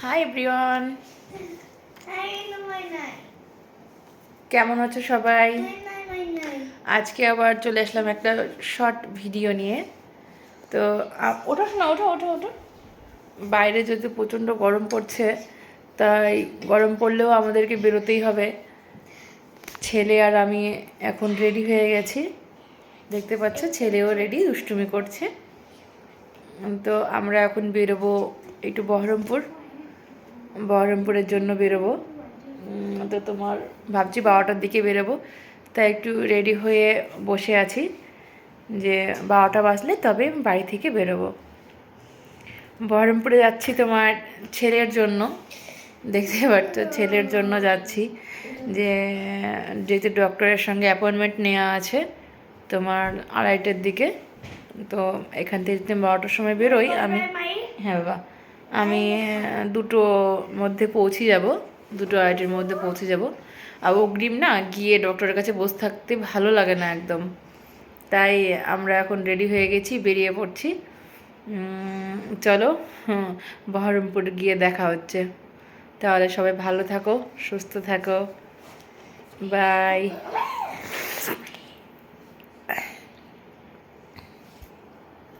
Hi everyone, কেমন আছো সবাই? আজকে আবার চলে আসলাম একটা শর্ট ভিডিও নিয়ে। তো ওঠো না, ওঠো ওঠো ওঠো। বাইরে যদি প্রচণ্ড গরম পড়ছে, তাই গরম পড়লেও আমাদেরকে বেরোতেই হবে। ছেলে আর আমি এখন রেডি হয়ে গেছি, দেখতে পাচ্ছ ছেলেও রেডি, দুষ্টুমি করছে। তো আমরা এখন বেরোবো একটু বহরমপুরের জন্য বেরোবো। তো তোমার ভাবছি 12টার দিকে বেরোবো, তাই একটু রেডি হয়ে বসে আছি যে 12টা বাজলে তবে বাড়ি থেকে বেরোবো। বহরমপুরে যাচ্ছি তোমার ছেলের জন্য, দেখতে পাচ্ছ ছেলের জন্য যাচ্ছি, যে যেহেতু ডক্টরের সঙ্গে অ্যাপয়েন্টমেন্ট নেওয়া আছে তোমার 2:30টার দিকে। তো এখান থেকে যদি 12টার সময় বেরোই আমি, হ্যাঁ বাবা, আমি 2টোর মধ্যে পৌঁছে যাব, 2-2:30-এর মধ্যে পৌঁছে যাব। আর অগ্রিম না গিয়ে ডক্টরের কাছে বসে থাকতে ভালো লাগে না একদম, তাই আমরা এখন রেডি হয়ে গেছি, বেরিয়ে পড়ছি। চলো, বহরমপুর গিয়ে দেখা হচ্ছে। তাহলে সবাই ভালো থাকো, সুস্থ থাকো, বাই।